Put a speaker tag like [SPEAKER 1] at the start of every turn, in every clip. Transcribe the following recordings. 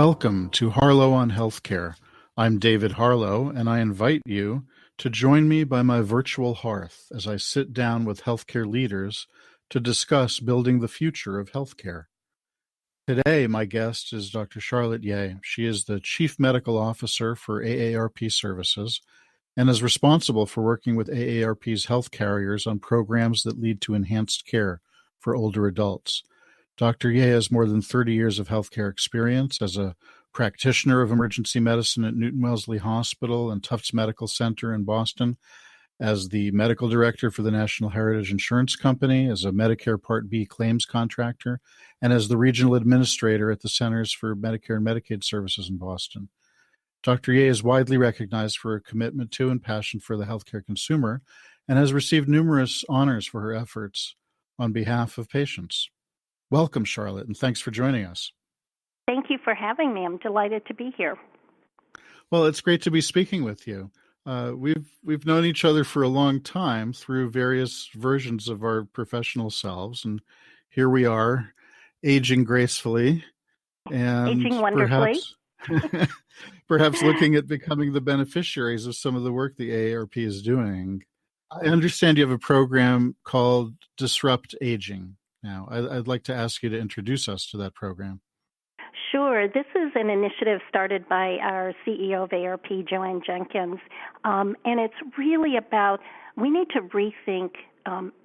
[SPEAKER 1] Welcome to Harlow on Healthcare. I'm David Harlow, and I invite you to join me by my virtual hearth as I sit down with healthcare leaders to discuss building the future of healthcare. Today, my guest is Dr. Charlottte Yeh. She is the Chief Medical Officer for AARP Services and is responsible for working with AARP's health carriers on programs that lead to enhanced care for older adults. Dr. Yeh has more than 30 years of healthcare experience as a practitioner of emergency medicine at Newton Wellesley Hospital and Tufts Medical Center in Boston, as the medical director for the National Heritage Insurance Company, as a Medicare Part B claims contractor, and as the regional administrator at the Centers for Medicare and Medicaid Services in Boston. Dr. Yeh is widely recognized for her commitment to and passion for the healthcare consumer and has received numerous honors for her efforts on behalf of patients. Welcome, Charlotte, and thanks for joining us.
[SPEAKER 2] Thank you for having me. I'm delighted to be here.
[SPEAKER 1] Well, it's great to be speaking with you. We've known each other for a long time through various versions of our professional selves, and here we are, aging gracefully, and
[SPEAKER 2] aging wonderfully.
[SPEAKER 1] Perhaps looking at becoming the beneficiaries of some of the work the AARP is doing. I understand you have a program called Disrupt Aging. Now, I'd like to ask you to introduce us to that program.
[SPEAKER 2] Sure. This is an initiative started by our CEO of AARP, Joanne Jenkins, and it's really about we need to rethink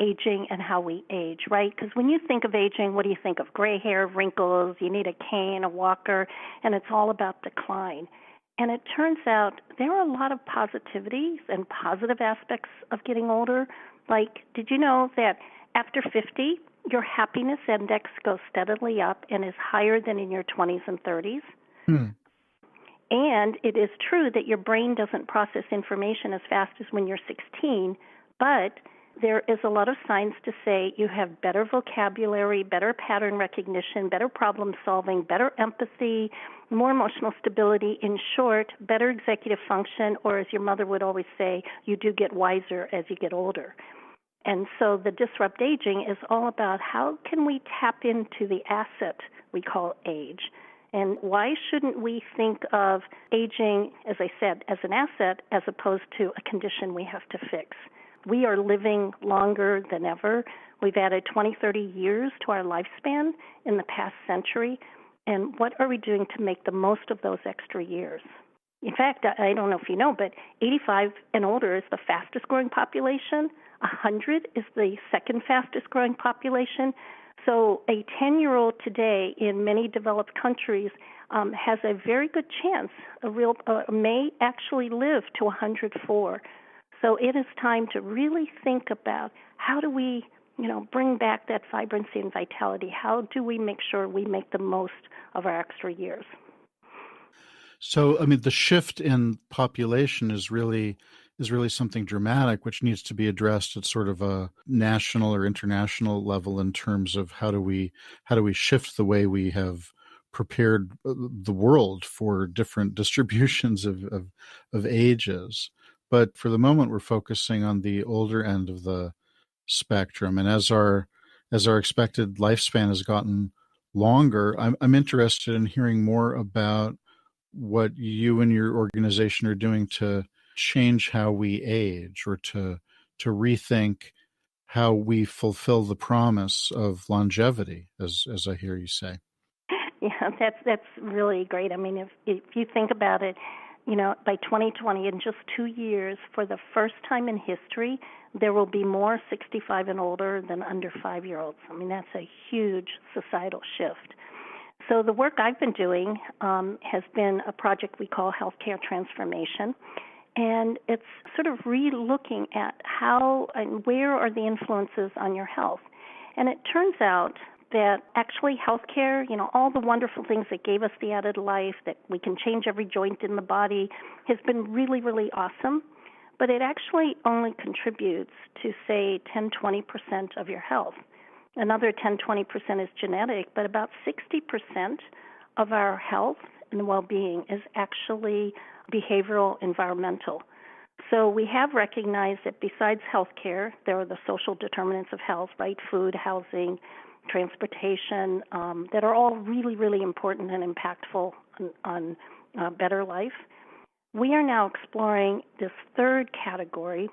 [SPEAKER 2] aging and how we age, right? Because when you think of aging, what do you think of? Gray hair, wrinkles, you need a cane, a walker, and it's all about decline. And it turns out there are a lot of positivities and positive aspects of getting older. Like, did you know that after 50, your happiness index goes steadily up and is higher than in your 20s and 30s? And it is true that your brain doesn't process information as fast as when you're 16, but there is a lot of science to say you have better vocabulary, better pattern recognition, better problem solving, better empathy, more emotional stability, in short, better executive function, or as your mother would always say, you do get wiser as you get older. And so the Disrupt Aging is all about how can we tap into the asset we call age. And why shouldn't we think of aging, as I said, as an asset as opposed to a condition we have to fix? We are living longer than ever. We've added 20, 30 years to our lifespan in the past century. And what are we doing to make the most of those extra years? In fact, I don't know if you know, but 85 and older is the fastest growing population. 100 is the second fastest growing population. So a 10-year-old today in many developed countries has a very good chance, may actually live to 104. So it is time to really think about how do we, bring back that vibrancy and vitality? How do we make sure we make the most of our extra years?
[SPEAKER 1] So, the shift in population is really something dramatic, which needs to be addressed at sort of a national or international level in terms of how do we shift the way we have prepared the world for different distributions of ages. But for the moment, we're focusing on the older end of the spectrum, and as our expected lifespan has gotten longer, I'm interested in hearing more about what you and your organization are doing to change how we age, or to rethink how we fulfill the promise of longevity, as I hear you say.
[SPEAKER 2] Yeah, that's really great. If you think about it, by 2020, in just 2 years, for the first time in history, there will be more 65 and older than under 5-year-olds. That's a huge societal shift. So the work I've been doing has been a project we call Healthcare Transformation, and it's sort of re-looking at how and where are the influences on your health. And it turns out that actually healthcare, all the wonderful things that gave us the added life, that we can change every joint in the body, has been really, really awesome. But it actually only contributes to, say, 10-20% of your health. Another 10-20% is genetic, but about 60% of our health and well-being is actually behavioral, environmental. So we have recognized that besides healthcare, there are the social determinants of health, right? Food, housing, transportation, that are all really, really important and impactful on better life. We are now exploring this third category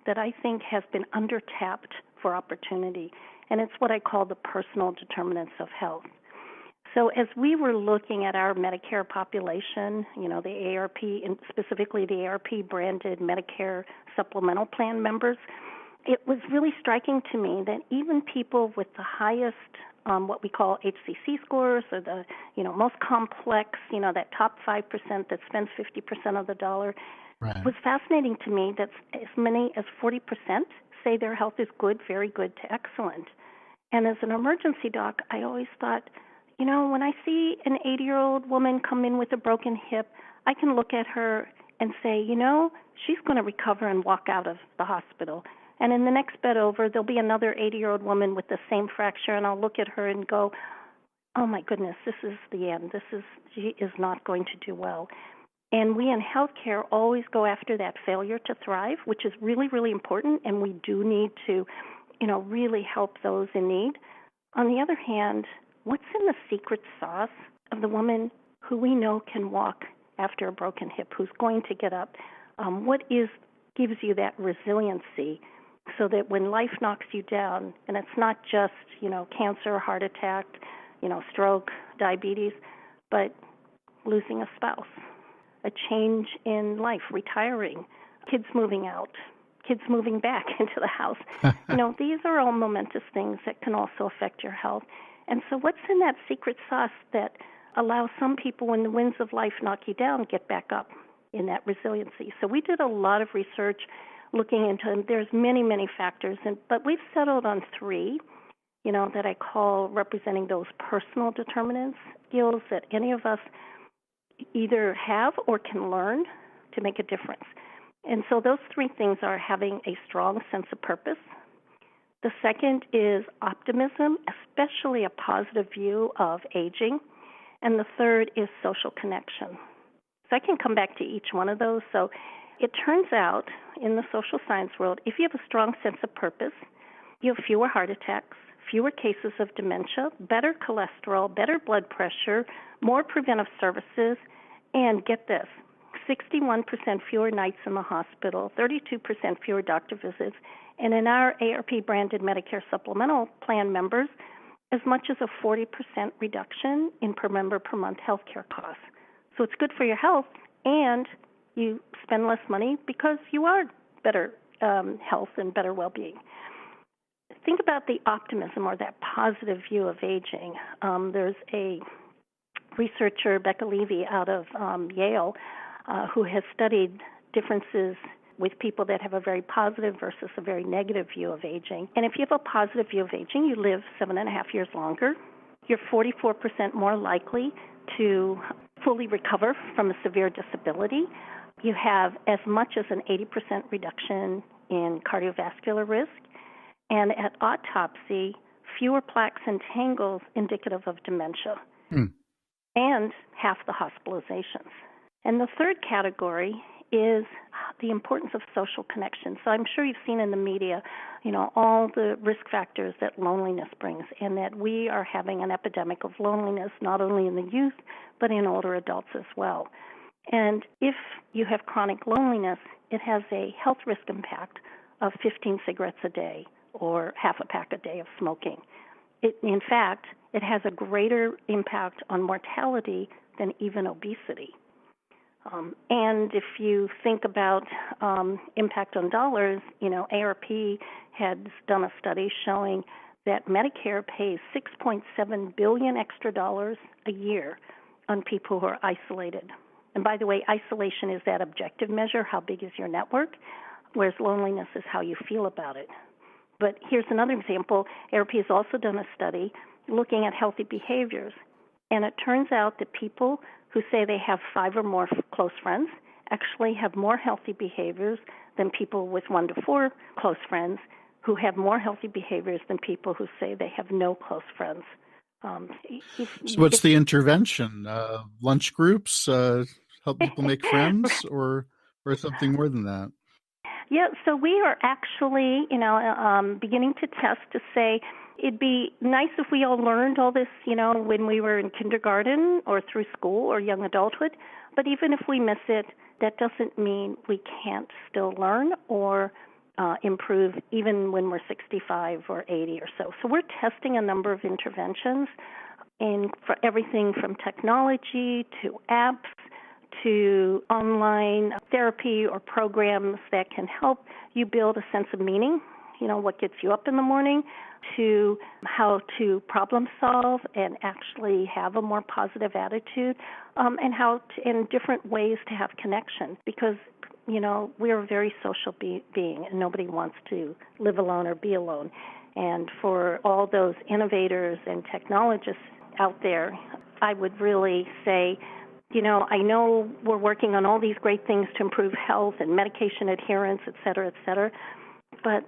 [SPEAKER 2] that I think has been under-tapped for opportunity, and it's what I call the personal determinants of health. So as we were looking at our Medicare population, the AARP, and specifically the AARP branded Medicare supplemental plan members, it was really striking to me that even people with the highest, what we call HCC scores, or the most complex, that top 5% that spends 50% of the dollar,
[SPEAKER 1] Right.
[SPEAKER 2] it was fascinating to me that as many as 40% say their health is good, very good to excellent. And as an emergency doc, I always thought, when I see an 80-year-old woman come in with a broken hip, I can look at her and say, she's going to recover and walk out of the hospital. And in the next bed over, there'll be another 80-year-old woman with the same fracture, and I'll look at her and go, oh, my goodness, this is the end. She is not going to do well. And we in healthcare always go after that failure to thrive, which is really, really important, and we do need to, really help those in need. On the other hand, what's in the secret sauce of the woman who we know can walk after a broken hip, who's going to get up? What gives you that resiliency so that when life knocks you down, and it's not just, cancer, heart attack, stroke, diabetes, but losing a spouse, a change in life, retiring, kids moving out, kids moving back into the house. These are all momentous things that can also affect your health. And so what's in that secret sauce that allows some people, when the winds of life knock you down, get back up in that resiliency? So we did a lot of research looking into them. There's many, many factors, but we've settled on three, that I call representing those personal determinants, skills that any of us either have or can learn to make a difference. And so those three things are having a strong sense of purpose. The second is optimism, especially a positive view of aging. And the third is social connection. So I can come back to each one of those. So it turns out in the social science world, if you have a strong sense of purpose, you have fewer heart attacks, fewer cases of dementia, better cholesterol, better blood pressure, more preventive services, and get this, 61% fewer nights in the hospital, 32% fewer doctor visits, and in our AARP branded Medicare supplemental plan members, as much as a 40% reduction in per member per month healthcare costs. So it's good for your health, and you spend less money because you are better health and better well-being. Think about the optimism or that positive view of aging. There's a researcher, Becca Levy, out of Yale, who has studied differences with people that have a very positive versus a very negative view of aging. And if you have a positive view of aging, you live 7.5 years longer. You're 44% more likely to fully recover from a severe disability. You have as much as an 80% reduction in cardiovascular risk. And at autopsy, fewer plaques and tangles indicative of dementia. And half the hospitalizations. And the third category is the importance of social connection. So I'm sure you've seen in the media, all the risk factors that loneliness brings, and that we are having an epidemic of loneliness not only in the youth, but in older adults as well. And if you have chronic loneliness, it has a health risk impact of 15 cigarettes a day or half a pack a day of smoking. In fact, it has a greater impact on mortality than even obesity. And if you think about impact on dollars, AARP has done a study showing that Medicare pays $6.7 billion extra dollars a year on people who are isolated. And by the way, isolation is that objective measure, how big is your network, whereas loneliness is how you feel about it. But here's another example. AARP has also done a study looking at healthy behaviors. And it turns out that people who say they have 5 or more close friends actually have more healthy behaviors than people with 1 to 4 close friends, who have more healthy behaviors than people who say they have no close friends.
[SPEAKER 1] So what's the intervention? Lunch groups, help people make friends, or something more than that?
[SPEAKER 2] Yeah, so we are actually, beginning to test to say, It'd be nice if we all learned all this, when we were in kindergarten or through school or young adulthood. But even if we miss it, that doesn't mean we can't still learn or improve even when we're 65 or 80 or so. So we're testing a number of interventions for everything from technology to apps to online therapy or programs that can help you build a sense of meaning, what gets you up in the morning, to how to problem solve and actually have a more positive attitude, and different ways to have connection, because we're a very social being and nobody wants to live alone or be alone. And for all those innovators and technologists out there, I would really say, I know we're working on all these great things to improve health and medication adherence, et cetera, but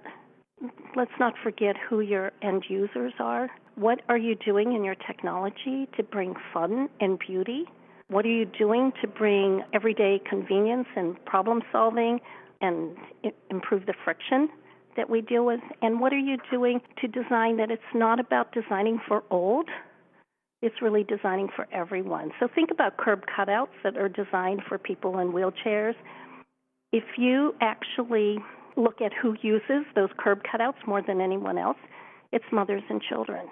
[SPEAKER 2] let's not forget who your end users are. What are you doing in your technology to bring fun and beauty? What are you doing to bring everyday convenience and problem solving and improve the friction that we deal with? And what are you doing to design that it's not about designing for old? It's really designing for everyone. So think about curb cutouts that are designed for people in wheelchairs. If you actually look at who uses those curb cutouts more than anyone else, it's mothers and children.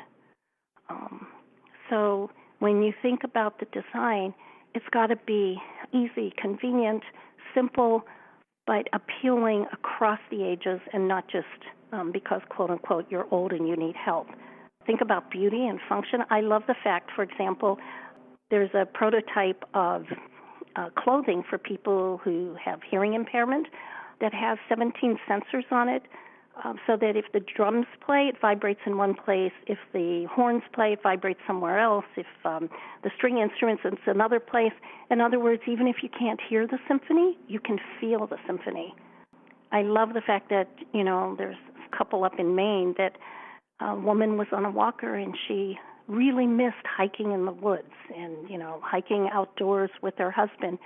[SPEAKER 2] So when you think about the design, it's got to be easy, convenient, simple, but appealing across the ages and not just because, quote unquote, you're old and you need help. Think about beauty and function. I love the fact, for example, there's a prototype of clothing for people who have hearing impairment that has 17 sensors on it, so that if the drums play, it vibrates in one place. If the horns play, it vibrates somewhere else. If the string instruments, it's another place. In other words, even if you can't hear the symphony, you can feel the symphony. I love the fact that, there's a couple up in Maine that a woman was on a walker and she really missed hiking in the woods and, hiking outdoors with her husband.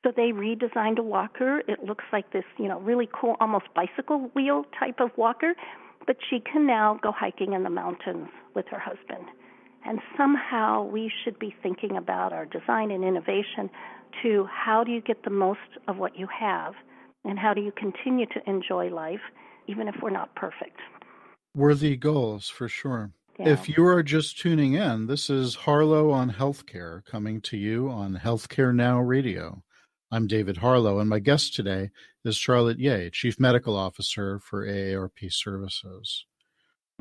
[SPEAKER 2] So they redesigned a walker. It looks like this, really cool, almost bicycle wheel type of walker, but she can now go hiking in the mountains with her husband. And somehow we should be thinking about our design and innovation to how do you get the most of what you have and how do you continue to enjoy life even if we're not perfect.
[SPEAKER 1] Worthy goals, for sure.
[SPEAKER 2] Yeah.
[SPEAKER 1] If you are just tuning in, this is Harlow on Healthcare coming to you on Healthcare Now Radio. I'm David Harlow, and my guest today is Charlottte Yeh, Chief Medical Officer for AARP Services.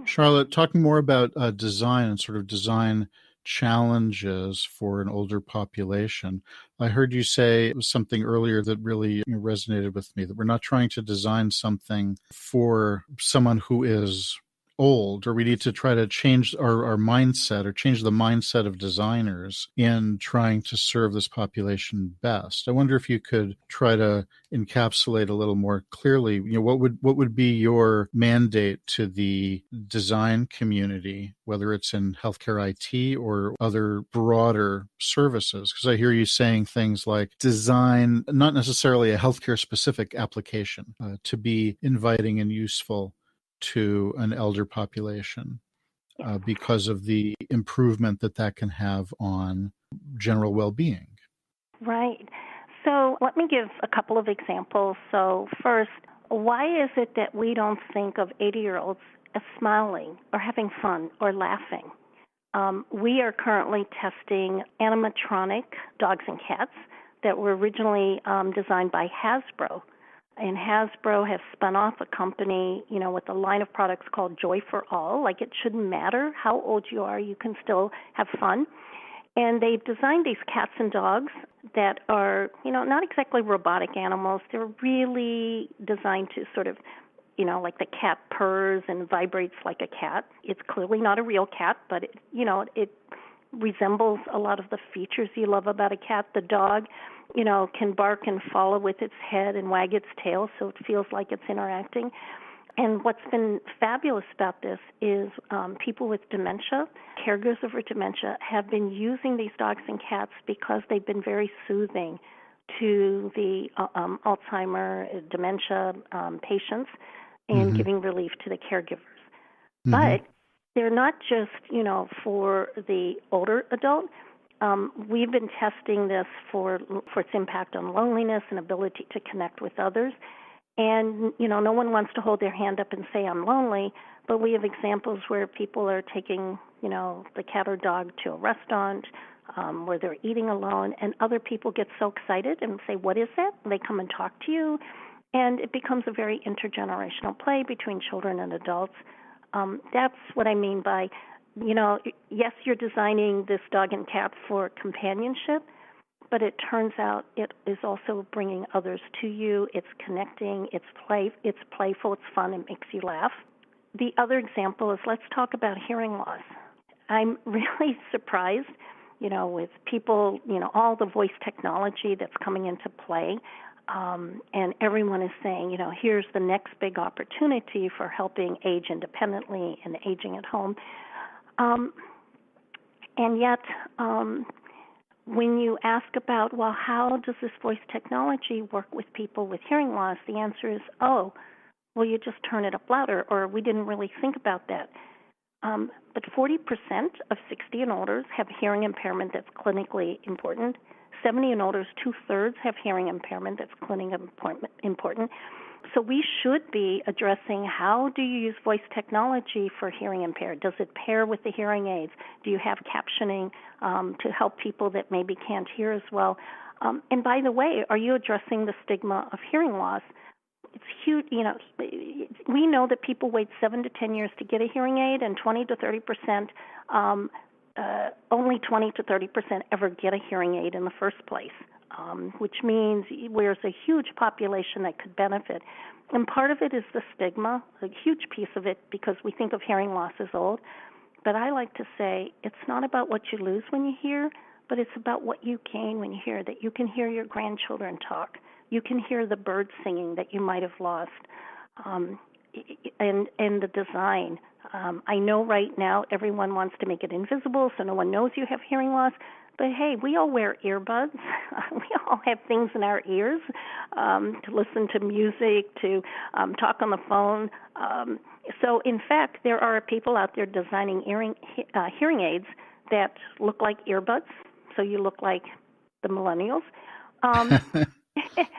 [SPEAKER 1] Charlottte, talking more about design and sort of design challenges for an older population, I heard you say it was something earlier that really resonated with me, that we're not trying to design something for someone who is old, or we need to try to change our mindset or change the mindset of designers in trying to serve this population best. I wonder if you could try to encapsulate a little more clearly, what would be your mandate to the design community, whether it's in healthcare IT or other broader services? Because I hear you saying things like design, not necessarily a healthcare specific application, to be inviting and useful to an elder population because of the improvement that can have on general well-being.
[SPEAKER 2] Right. So let me give a couple of examples. So first, why is it that we don't think of 80-year-olds as smiling or having fun or laughing? We are currently testing animatronic dogs and cats that were originally designed by Hasbro. And Hasbro has spun off a company, with a line of products called Joy for All. Like, it shouldn't matter how old you are, you can still have fun. And they've designed these cats and dogs that are, not exactly robotic animals. They're really designed to sort of, like the cat purrs and vibrates like a cat. It's clearly not a real cat, but, it resembles a lot of the features you love about a cat. The dog, can bark and follow with its head and wag its tail, so it feels like it's interacting. And what's been fabulous about this is people with dementia, caregivers with dementia, have been using these dogs and cats because they've been very soothing to the Alzheimer, dementia patients and giving relief to the caregivers. But They're not just, for the older adult. We've been testing this for its impact on loneliness and ability to connect with others. And, no one wants to hold their hand up and say, I'm lonely, but we have examples where people are taking, the cat or dog to a restaurant where they're eating alone, and other people get so excited and say, what is that? And they come and talk to you, and it becomes a very intergenerational play between children and adults. That's what I mean by, yes, you're designing this dog and cat for companionship, but it turns out it is also bringing others to you. It's connecting. It's playful. It's fun. It makes you laugh. The other example is, let's talk about hearing loss. I'm really surprised, with people, all the voice technology that's coming into play. And everyone is saying, here's the next big opportunity for helping age independently and aging at home. And yet, when you ask about, well, how does this voice technology work with people with hearing loss, the answer is, well, you just turn it up louder, or we didn't really think about that. But 40% of 60 and older have hearing impairment that's clinically important. 70 and older, 2/3 have hearing impairment that's clinically important. So we should be addressing, how do you use voice technology for hearing impaired? Does it pair with the hearing aids? Do you have captioning to help people that maybe can't hear as well? And by the way, are you addressing the stigma of hearing loss? It's huge. We know that people wait 7 to 10 years to get a hearing aid, and 20 to 30%, only 20 to 30% ever get a hearing aid in the first place, which means there's a huge population that could benefit. And part of it is the stigma, a huge piece of it, because we think of hearing loss as old. But I like to say it's not about what you lose when you hear, but it's about what you gain when you hear, that you can hear your grandchildren talk. You can hear the birds singing that you might have lost, and the design. I know right now everyone wants to make it invisible so no one knows you have hearing loss, but hey, we all wear earbuds. We all have things in our ears to listen to music, to talk on the phone. So in fact, there are people out there designing hearing aids that look like earbuds, so you look like the millennials.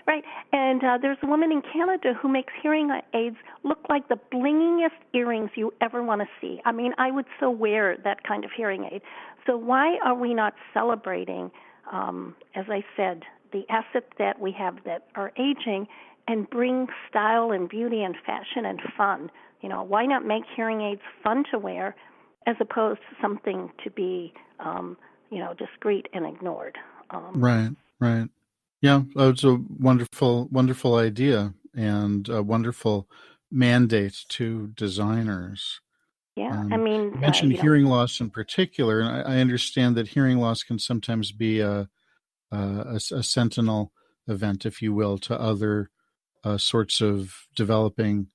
[SPEAKER 2] Right, and there's a woman in Canada who makes hearing aids look like the blingiest earrings you ever want to see. I mean, I would so wear that kind of hearing aid. So why are we not celebrating, as I said, the assets that we have that are aging, and bring style and beauty and fashion and fun? Why not make hearing aids fun to wear as opposed to something to be, discreet and ignored?
[SPEAKER 1] Right. Yeah, it's a wonderful idea, and a wonderful mandate to designers.
[SPEAKER 2] Yeah,
[SPEAKER 1] You mentioned hearing loss in particular, and I understand that hearing loss can sometimes be a sentinel event, if you will, to other sorts of developing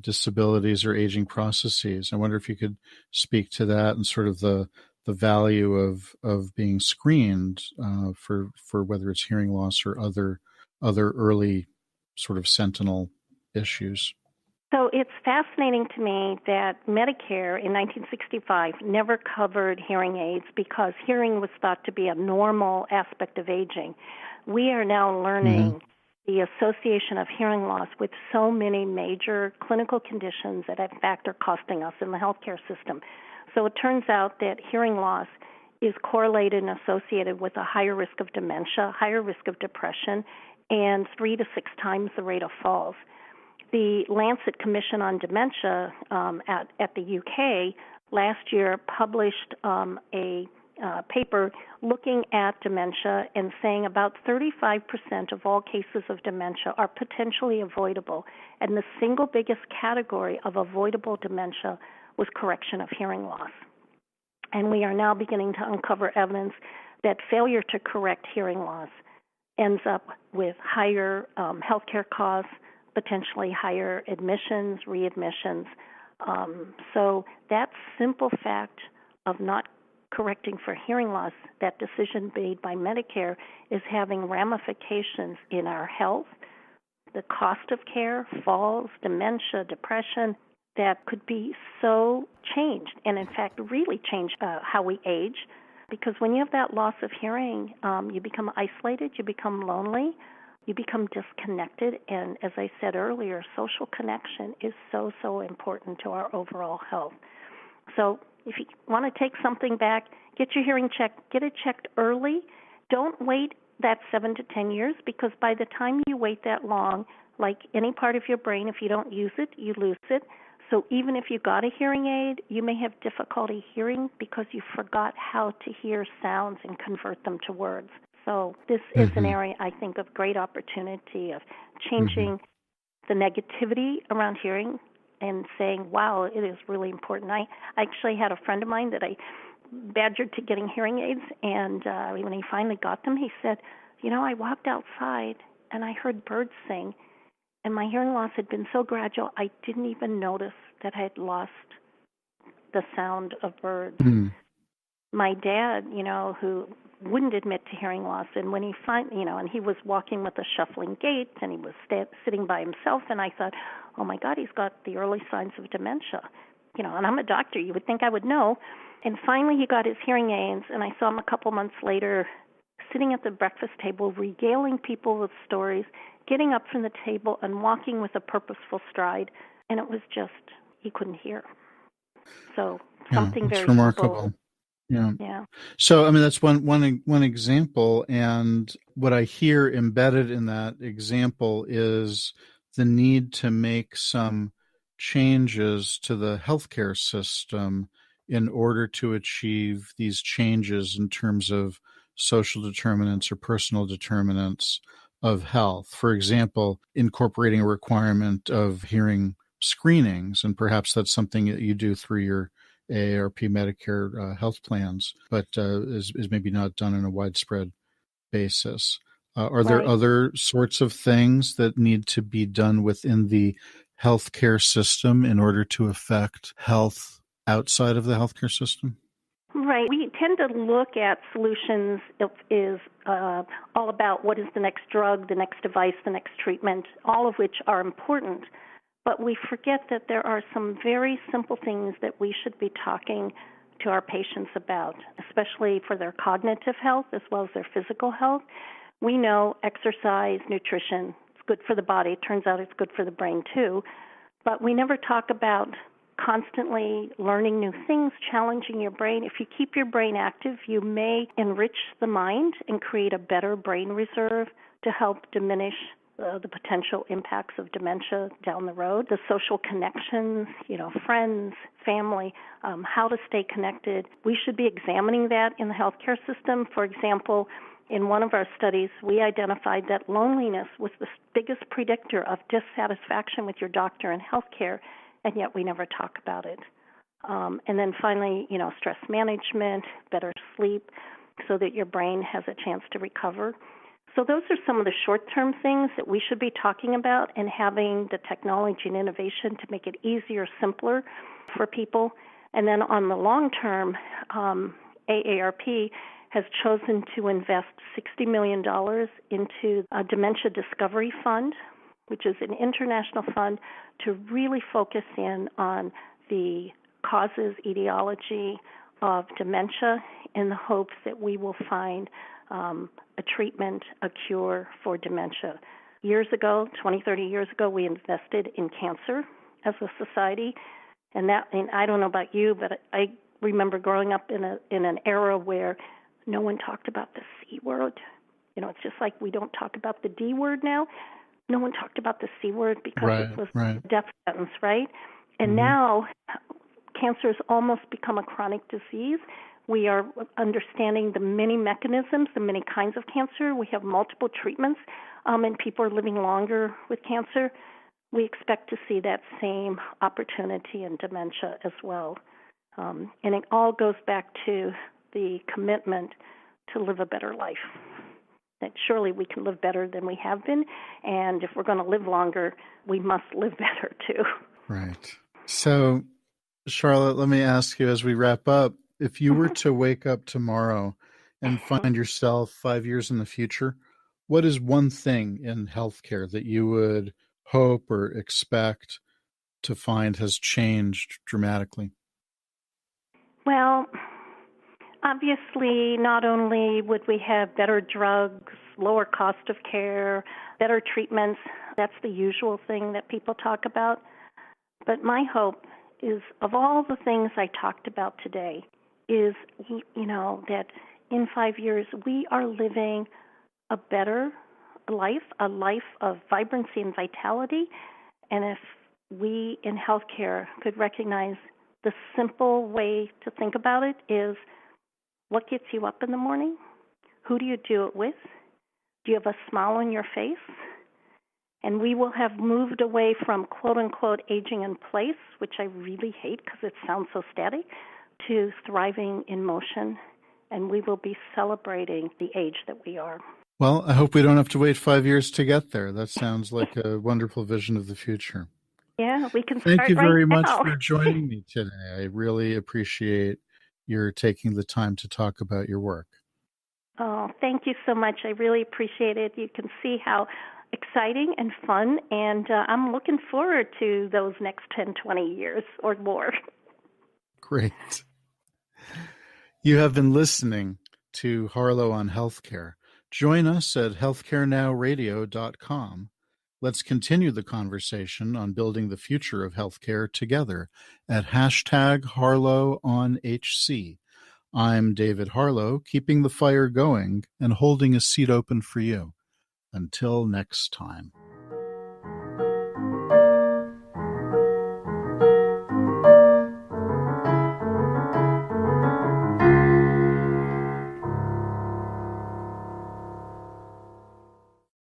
[SPEAKER 1] disabilities or aging processes. I wonder if you could speak to that and sort of the value of being screened for whether it's hearing loss or other early sort of sentinel issues.
[SPEAKER 2] So it's fascinating to me that Medicare in 1965 never covered hearing aids because hearing was thought to be a normal aspect of aging. We are now learning the association of hearing loss with so many major clinical conditions that in fact are costing us in the healthcare system. So it turns out that hearing loss is correlated and associated with a higher risk of dementia, higher risk of depression, and 3 to 6 times the rate of falls. The Lancet Commission on Dementia at the UK last year published a paper looking at dementia and saying about 35% of all cases of dementia are potentially avoidable. And the single biggest category of avoidable dementia was correction of hearing loss. And we are now beginning to uncover evidence that failure to correct hearing loss ends up with higher healthcare costs, potentially higher admissions, readmissions. So that simple fact of not correcting for hearing loss, that decision made by Medicare, is having ramifications in our health, the cost of care, falls, dementia, depression. that could be so changed, and in fact really change how we age. Because when you have that loss of hearing, you become isolated, you become lonely, you become disconnected, and as I said earlier, social connection is so, so important to our overall health. So if you want to take something back, get your hearing checked, get it checked early. Don't wait that 7 to 10 years, because by the time you wait that long, like any part of your brain, if you don't use it, you lose it. So even if you got a hearing aid, you may have difficulty hearing because you forgot how to hear sounds and convert them to words. So this is an area, I think, of great opportunity of changing the negativity around hearing and saying, wow, it is really important. I actually had a friend of mine that I badgered to getting hearing aids, and when he finally got them, he said, I walked outside and I heard birds sing, and my hearing loss had been so gradual, I didn't even notice that I had lost the sound of birds. My dad, who wouldn't admit to hearing loss, and when he and he was walking with a shuffling gait, and he was sitting by himself, and I thought, oh my God, he's got the early signs of dementia. And I'm a doctor, you would think I would know. And finally he got his hearing aids, and I saw him a couple months later sitting at the breakfast table, regaling people with stories, getting up from the table and walking with a purposeful stride, and it was just, he couldn't hear. So something very
[SPEAKER 1] remarkable.
[SPEAKER 2] simple.
[SPEAKER 1] Yeah. So, that's one example, and what I hear embedded in that example is the need to make some changes to the healthcare system in order to achieve these changes in terms of social determinants or personal determinants of health. For example, incorporating a requirement of hearing screenings, and perhaps that's something that you do through your AARP Medicare health plans, but is maybe not done on a widespread basis. Are there other sorts of things that need to be done within the healthcare system in order to affect health outside of the healthcare system?
[SPEAKER 2] Right. We tend to look at solutions is all about what is the next drug, the next device, the next treatment, all of which are important. But we forget that there are some very simple things that we should be talking to our patients about, especially for their cognitive health as well as their physical health. We know exercise, nutrition, it's good for the body. It turns out it's good for the brain too. But we never talk about constantly learning new things, challenging your brain. If you keep your brain active, you may enrich the mind and create a better brain reserve to help diminish the potential impacts of dementia down the road. The social connections, friends, family, how to stay connected. We should be examining that in the healthcare system. For example, in one of our studies, we identified that loneliness was the biggest predictor of dissatisfaction with your doctor in healthcare, and yet we never talk about it. And then finally, stress management, better sleep, so that your brain has a chance to recover. So those are some of the short-term things that we should be talking about, and having the technology and innovation to make it easier, simpler for people. And then on the long term, AARP has chosen to invest $60 million into a dementia discovery fund, which is an international fund to really focus in on the causes, etiology of dementia, in the hopes that we will find a treatment, a cure for dementia. Years ago, 20, 30 years ago, we invested in cancer as a society, and I don't know about you, but I remember growing up in an era where no one talked about the C word. It's just like we don't talk about the D word now. No one talked about the C word because it was a death sentence, right? And now cancer has almost become a chronic disease. We are understanding the many mechanisms, the many kinds of cancer. We have multiple treatments, and people are living longer with cancer. We expect to see that same opportunity in dementia as well. And it all goes back to the commitment to live a better life. That surely we can live better than we have been, and if we're going to live longer, we must live better too.
[SPEAKER 1] Right. So, Charlotte, let me ask you as we wrap up, if you were to wake up tomorrow and find yourself 5 years in the future, what is one thing in healthcare that you would hope or expect to find has changed dramatically?
[SPEAKER 2] Well, obviously, not only would we have better drugs, lower cost of care, better treatments, that's the usual thing that people talk about. But my hope is, of all the things I talked about today, is, that in 5 years we are living a better life, a life of vibrancy and vitality. And if we in healthcare could recognize the simple way to think about it is, what gets you up in the morning? Who do you do it with? Do you have a smile on your face? And we will have moved away from quote-unquote aging in place, which I really hate because it sounds so static, to thriving in motion. And we will be celebrating the age that we are.
[SPEAKER 1] Well, I hope we don't have to wait 5 years to get there. That sounds like a wonderful vision of the future.
[SPEAKER 2] Yeah, we can
[SPEAKER 1] Thank
[SPEAKER 2] start
[SPEAKER 1] you very
[SPEAKER 2] right
[SPEAKER 1] much
[SPEAKER 2] now.
[SPEAKER 1] for joining me today. I really appreciate your taking the time to talk about your work.
[SPEAKER 2] Oh, thank you so much. I really appreciate it. You can see how exciting and fun, and I'm looking forward to those next 10, 20 years or more.
[SPEAKER 1] Great. You have been listening to Harlow on Healthcare. Join us at healthcarenowradio.com. Let's continue the conversation on building the future of healthcare together at #HarlowOnHC. I'm David Harlow, keeping the fire going and holding a seat open for you. Until next time.